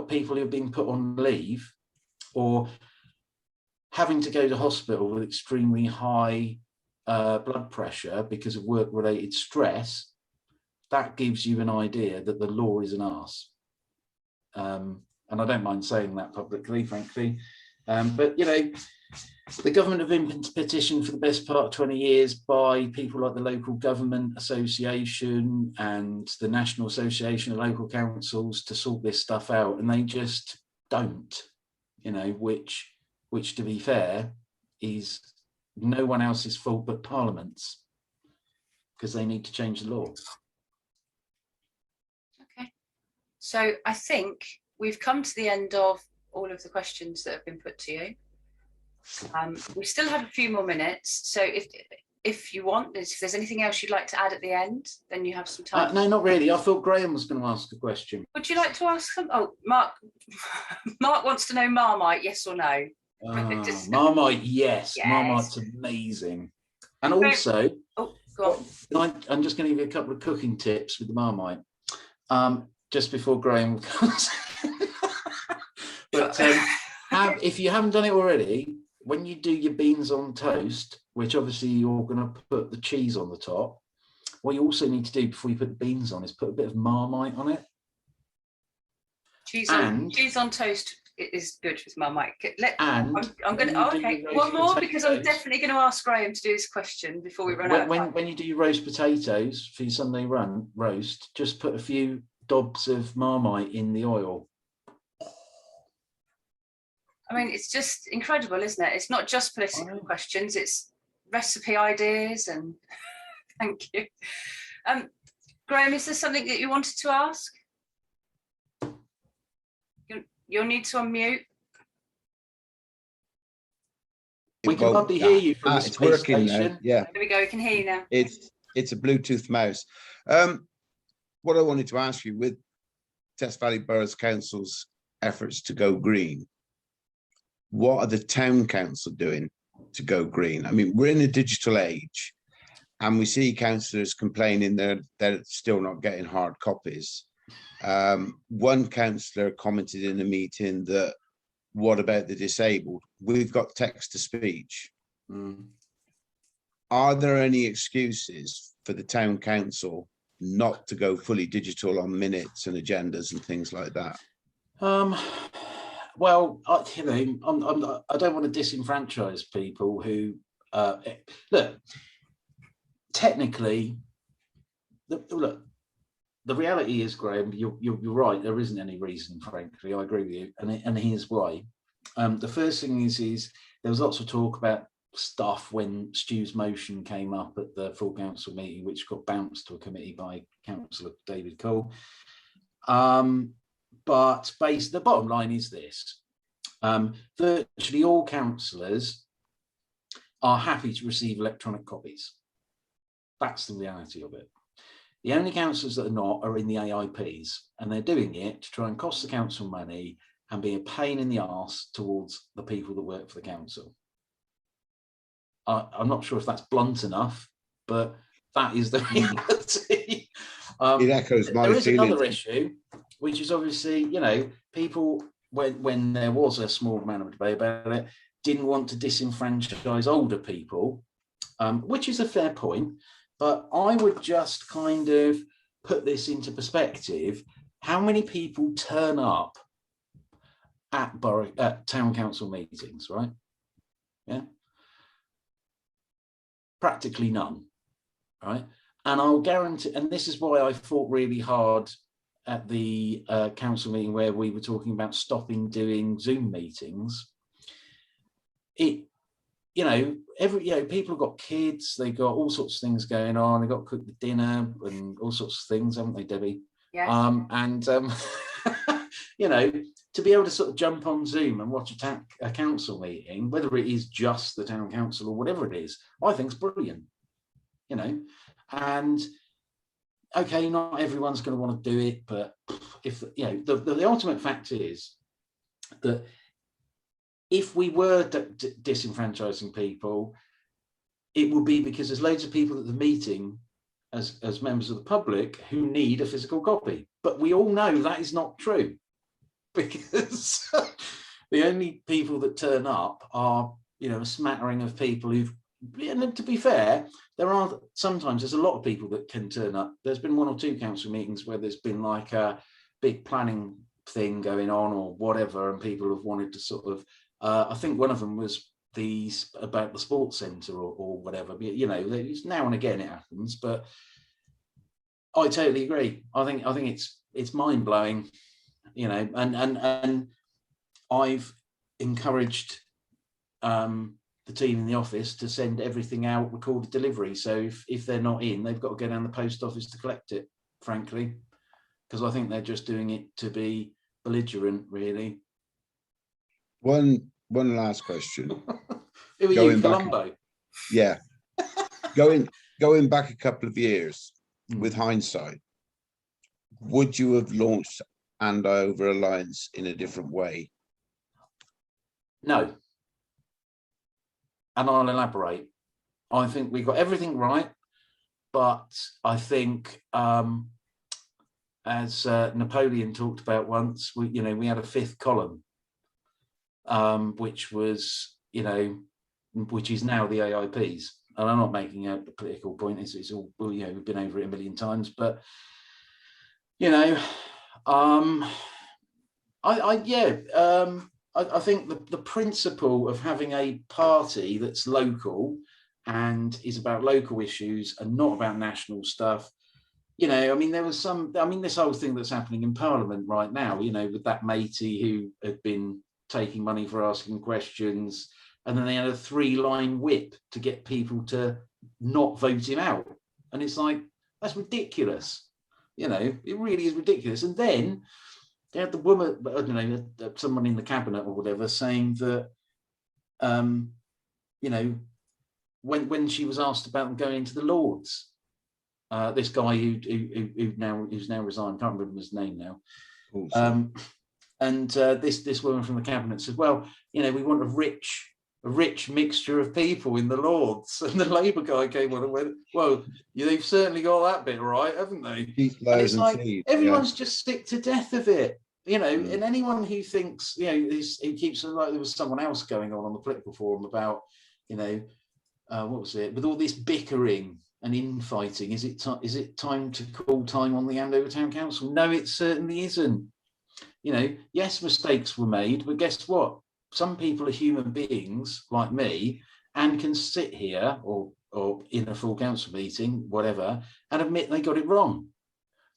people who have been put on leave or having to go to hospital with extremely high blood pressure because of work-related stress, that gives you an idea that the law is an arse. And I don't mind saying that publicly, frankly. But, you know, the government have been petitioned for the best part of 20 years by people like the Local Government Association and the National Association of Local Councils to sort this stuff out, and they just don't, you know, which to be fair is no one else's fault but Parliament's, because they need to change the law. Okay, so I think we've come to the end of all of the questions that have been put to you. We still have a few more minutes, so if you want, if there's anything else you'd like to add at the end, then you have some time. No, not really. I thought Graham was going to ask a question. Would you like to ask some? Oh, Mark wants to know Marmite, yes or no? Marmite, yes. Yes. Marmite's amazing. And also, oh, go on. I'm just going to give you a couple of cooking tips with the Marmite. Just before Graham comes. But if you haven't done it already, when you do your beans on toast, which obviously you're going to put the cheese on the top, what you also need to do before you put the beans on is put a bit of Marmite on it. Cheese on toast is good with Marmite. I'm going to. Okay, one more, because I'm definitely going to ask Graham to do this question before we run out of time. When you do your roast potatoes for your Sunday roast, just put a few dobs of Marmite in the oil. I mean, it's just incredible, isn't it? It's not just political questions, it's recipe ideas, and thank you. Graham, is there something that you wanted to ask? You'll need to unmute. We can hardly hear you from the it's working station. now. Yeah. There we go, we can hear you now. It's a Bluetooth mouse. What I wanted to ask you, with Test Valley Boroughs Council's efforts to go green, what are the town council doing to go green? I mean, we're in a digital age, and we see councillors complaining they're still not getting hard copies. One councillor commented in a meeting that, what about the disabled? We've got text to speech. Are there any excuses for the town council not to go fully digital on minutes and agendas and things like that? Well, I don't want to disenfranchise people who look. Technically, the reality is, Graham, you're right. There isn't any reason, frankly. I agree with you, and here's why. The first thing is there was lots of talk about stuff when Stu's motion came up at the full council meeting, which got bounced to a committee by Councillor David Cole. But the bottom line is this: virtually all councillors are happy to receive electronic copies. That's the reality of it. The only councillors that are not are in the AIPs, and they're doing it to try and cost the council money and be a pain in the arse towards the people that work for the council. I'm not sure if that's blunt enough, but that is the reality. It echoes my feelings. There is another issue, which is obviously, you know, people, when there was a small amount of debate about it, didn't want to disenfranchise older people, which is a fair point. But I would just kind of put this into perspective. How many people turn up at town council meetings, right? Yeah. Practically none, right? And I'll guarantee, and this is why I fought really hard at the council meeting where we were talking about stopping doing Zoom meetings. People have got kids, they've got all sorts of things going on, they've got to cook the dinner and all sorts of things, haven't they, Debbie? Yes. To be able to sort of jump on Zoom and watch a council meeting, whether it is just the town council or whatever it is, I think it's brilliant, you know. And okay, not everyone's going to want to do it, but if the ultimate fact is that if we were disenfranchising people, it would be because there's loads of people at the meeting as members of the public who need a physical copy. But we all know that is not true, because the only people that turn up are, a smattering of people who've and to be fair, there's a lot of people that can turn up. There's been 1 or 2 council meetings where there's been like a big planning thing going on or whatever, and people have wanted to sort of, I think one of them was about the sports centre or whatever. You know, now and again it happens, but I totally agree. I think it's mind blowing, you know, and I've encouraged the team in the office to send everything out recorded delivery. So if they're not in, they've got to go down the post office to collect it, frankly, because I think they're just doing it to be belligerent, really. One last question. Who are you, Colombo? Yeah. Going back a couple of years, with hindsight, would you have launched Andover Alliance in a different way? No. And I'll elaborate. I think we got everything right, but I think, as Napoleon talked about once, we had a 5th column, which was, which is now the AIPs. And I'm not making a political point. It's all, we've been over it a million times, but I think the principle of having a party that's local and is about local issues and not about national stuff. There was this whole thing that's happening in Parliament right now, with that matey who had been taking money for asking questions, and then they had a 3-line whip to get people to not vote him out. And it's like, that's ridiculous. It really is ridiculous. And then they had the woman, I don't know, someone in the cabinet or whatever, saying that, when she was asked about going into the Lords, this guy who's now resigned, can't remember his name now. This woman from the cabinet said, well, we want a rich mixture of people in the Lords. And the Labour guy came on and went, well, they've certainly got that bit right, haven't they? And it's like, everyone's just sick to death of it. And anyone who thinks, who keeps like there was someone else going on the political forum about, what was it, with all this bickering and infighting, is it time to call time on the Andover Town Council? No, it certainly isn't. Yes, mistakes were made, but guess what? Some people are human beings like me and can sit here or in a full council meeting, whatever, and admit they got it wrong.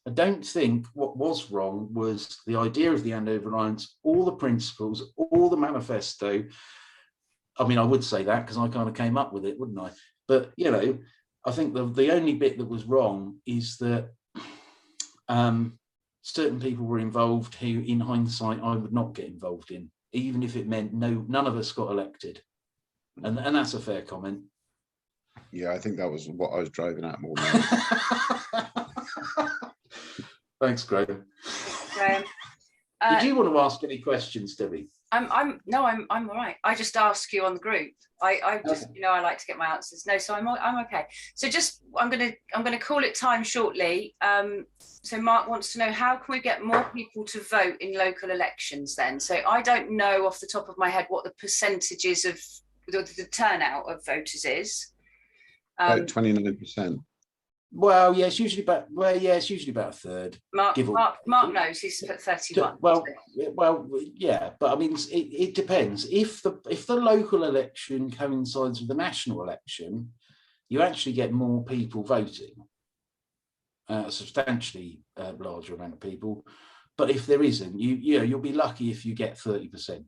I don't think what was wrong was the idea of the Andover Alliance, all the principles, all the manifesto. I mean, I would say that because I kind of came up with it, wouldn't I? But, I think the only bit that was wrong is that certain people were involved who, in hindsight, I would not get involved in, even if it meant none of us got elected. And that's a fair comment. Yeah, I think that was what I was driving at more. Thanks, Graham. Did you want to ask any questions, Debbie? I'm all right. I just ask you on the group. I just I like to get my answers. No, so I'm okay. So I'm gonna call it time shortly. So Mark wants to know, how can we get more people to vote in local elections then? So I don't know off the top of my head what the percentages of the turnout of voters is. About 29%. Well, yeah, it's usually about a third. Mark knows he's put 31. Well, yeah, but I mean, it depends. If the local election coincides with the national election, you actually get more people voting, a substantially larger amount of people. But if there isn't, you'll be lucky if you get 30%.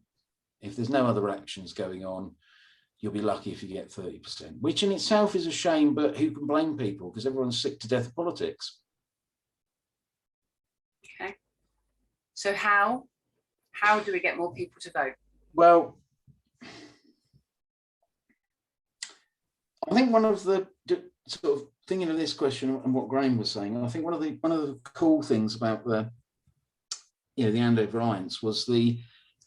If there's no other elections going on, you'll be lucky if you get 30%, which in itself is a shame, but who can blame people? Because everyone's sick to death of politics. Okay. So how do we get more people to vote? Well, I think one of the sort of thinking of this question and what Graham was saying, I think one of the cool things about the Andover Alliance was the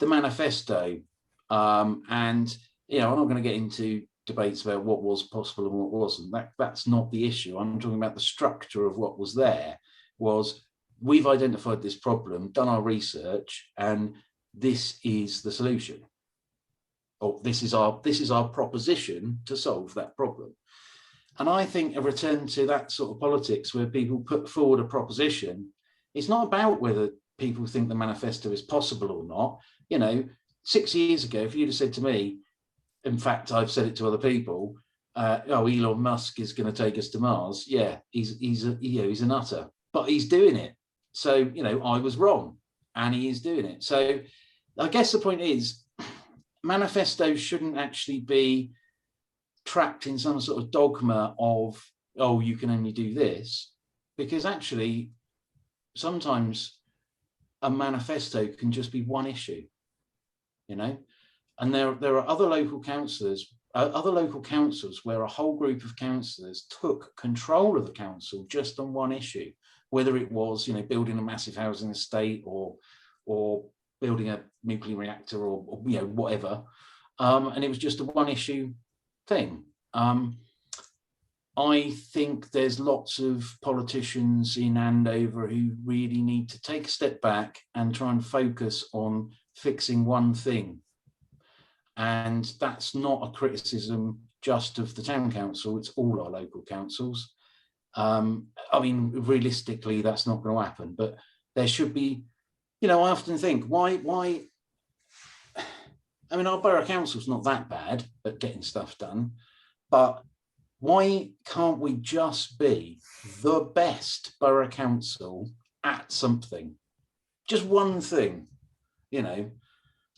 manifesto, and I'm not going to get into debates about what was possible and what wasn't. That's not the issue. I'm talking about the structure of what was there. Was we've identified this problem, done our research, and this is the solution. or this is our proposition to solve that problem. And I think a return to that sort of politics where people put forward a proposition, it's not about whether people think the manifesto is possible or not. You know, 6 years ago, if you'd have said to me, in fact, I've said it to other people, Elon Musk is going to take us to Mars. Yeah, he's a nutter, but he's doing it. So, you know, I was wrong and he is doing it. So I guess the point is, manifestos shouldn't actually be trapped in some sort of dogma of, oh, you can only do this, because actually sometimes a manifesto can just be one issue, you know. And there are other local councils where a whole group of councillors took control of the council just on one issue, whether it was, you know, building a massive housing estate or building a nuclear reactor or you know, whatever. And it was just a one issue thing. I think there's lots of politicians in Andover who really need to take a step back and try and focus on fixing one thing. And that's not a criticism just of the town council, it's all our local councils. I mean, realistically, that's not going to happen, but there should be, you know, I often think, why, I mean, our borough council's not that bad at getting stuff done, but why can't we just be the best borough council at something? Just one thing, you know?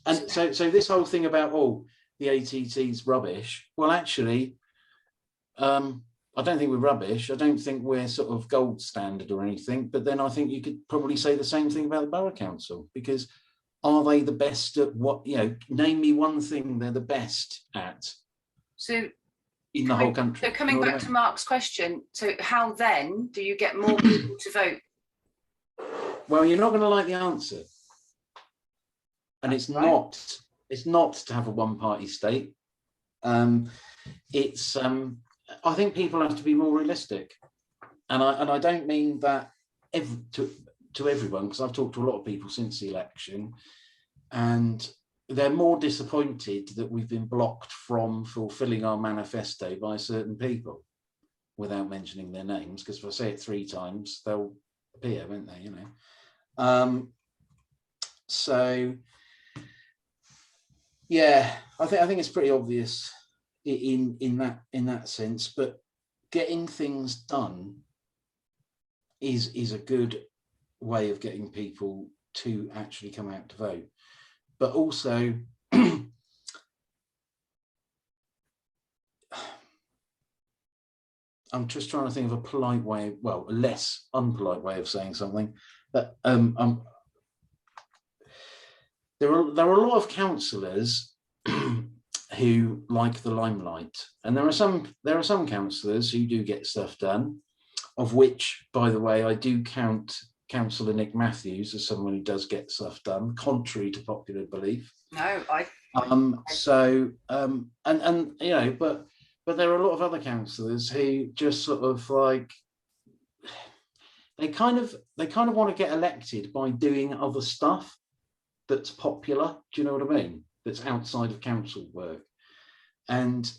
And so this whole thing about, oh, the ATT's rubbish, well, actually, I don't think we're rubbish. I don't think we're sort of gold standard or anything, but then I think you could probably say the same thing about the borough council, because are they the best at what, you know, name me one thing they're the best at. So in the whole country. So coming back to Mark's question, so how then do you get more people to vote? Well, you're not going to like the answer. And it's not to have a one-party state. It's I think people have to be more realistic. And I don't mean that to everyone, because I've talked to a lot of people since the election, and they're more disappointed that we've been blocked from fulfilling our manifesto by certain people, without mentioning their names, because if I say it 3 times, they'll appear, won't they? You know. So yeah, I think it's pretty obvious in that sense. But getting things done is a good way of getting people to actually come out to vote. But also, I'm just trying to think of a polite way, well, a less unpolite way of saying something. But there are a lot of councillors who like the limelight, and there are some councillors who do get stuff done, of which, by the way, I do count Councillor Nick Matthews as someone who does get stuff done, contrary to popular belief. No, and you know, but there are a lot of other councillors who just sort of like they kind of want to get elected by doing other stuff that's popular. Do you know what I mean? That's outside of council work. And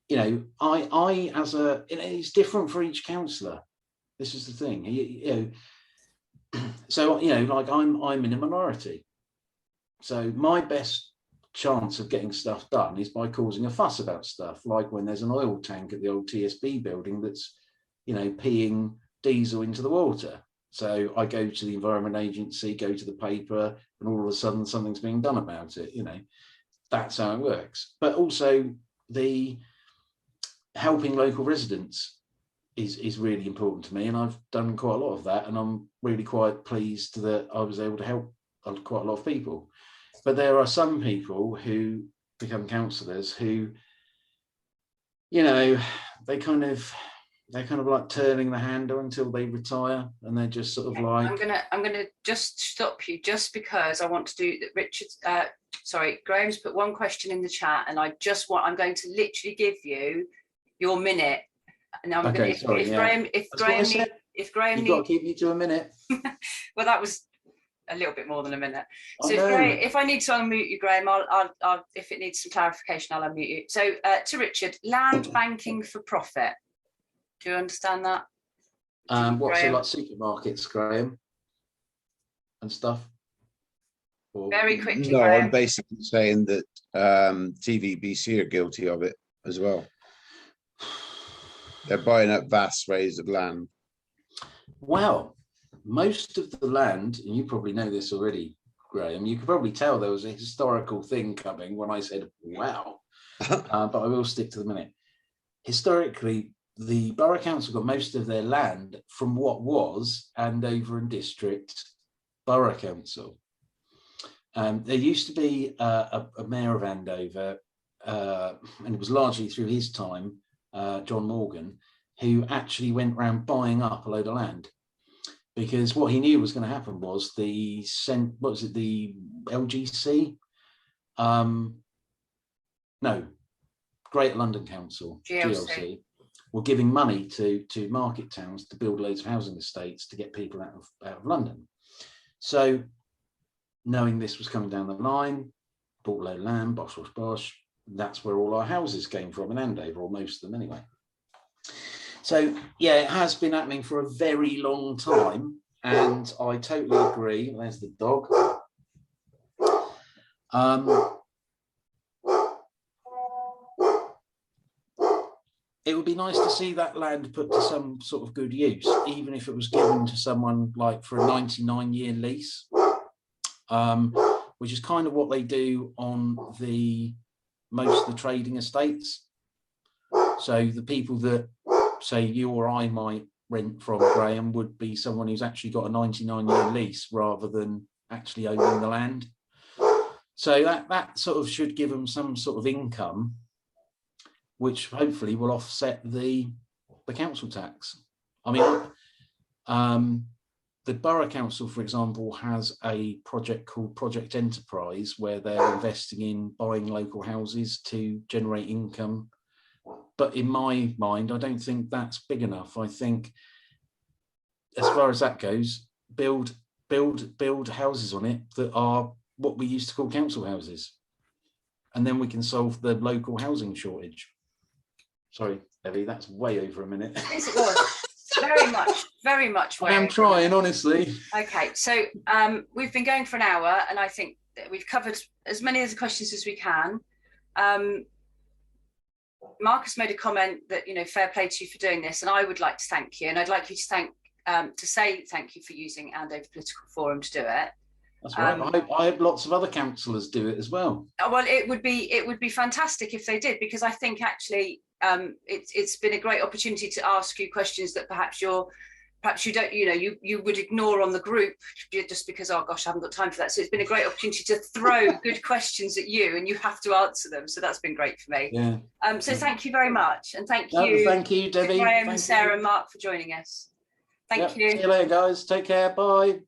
you know, I as a, you know, it's different for each councillor. This is the thing, you know. So, you know, like I'm in a minority. So my best chance of getting stuff done is by causing a fuss about stuff, like when there's an oil tank at the old TSB building that's, you know, peeing diesel into the water. So I go to the Environment Agency, go to the paper, and all of a sudden something's being done about it, you know. That's how it works. But also the helping local residents is really important to me, and I've done quite a lot of that, and I'm really quite pleased that I was able to help quite a lot of people. But there are some people who become councillors who, you know, they kind of like turning the handle until they retire, and they're just sort of like, I'm gonna just stop you just because I want to do that. Graham's put one question in the chat, and I'm going to literally give you your minute. And I'm okay, if Graham you've got to keep me to a minute. Well, that was a little bit more than a minute. I So know. if I need to unmute you, Graham, I'll if it needs some clarification, I'll unmute you. So to Richard, land banking for profit. Do you understand that? What's Graham? it like supermarkets, Graham, and stuff? Or, Very quickly, No, Graham. I'm basically saying that TVBC are guilty of it as well. They're buying up vast swathes of land. well, most of the land, and you probably know this already, Graham, you could probably tell there was a historical thing coming when I said, wow, but I will stick to the minute. Historically, the Borough Council got most of their land from what was Andover and District Borough Council. There used to be a mayor of Andover, and it was largely through his time, John Morgan, who actually went around buying up a load of land. Because what he knew was going to happen was the LGC? No, Greater London Council, GLC, were giving money to market towns to build loads of housing estates to get people out of London. So knowing this was coming down the line, bought a load of land, bosh. That's where all our houses came from in Andover, or most of them anyway. So yeah, it has been happening for a very long time, and I totally agree. There's the dog. It would be nice to see that land put to some sort of good use, even if it was given to someone like for a 99-year lease, which is kind of what they do on most of the trading estates. So the people that say you or I might rent from, Graham, would be someone who's actually got a 99-year lease rather than actually owning the land. So that sort of should give them some sort of income, which hopefully will offset the council tax. I mean, the Borough Council, for example, has a project called Project Enterprise, where they're investing in buying local houses to generate income. But in my mind, I don't think that's big enough. I think, as far as that goes, build houses on it that are what we used to call council houses, and then we can solve the local housing shortage. Sorry, Evie, that's way over a minute. Yes, it was. Very much. I am trying, honestly. Okay, so we've been going for an hour, and I think that we've covered as many of the questions as we can. Marcus made a comment that, you know, fair play to you for doing this, and I would like to thank you, and I'd like you to say thank you for using Andover Political Forum to do it. That's right. I hope lots of other councillors do it as well. Well, it would be fantastic if they did, because I think actually it's been a great opportunity to ask you questions that perhaps you don't, you know, you would ignore on the group just because, oh gosh, I haven't got time for that. So it's been a great opportunity to throw good questions at you, and you have to answer them. So that's been great for me. Yeah. So thank you very much, and thank you, Debbie, Graham, Sarah, and Mark for joining us. Thank you. See you later, guys. Take care. Bye.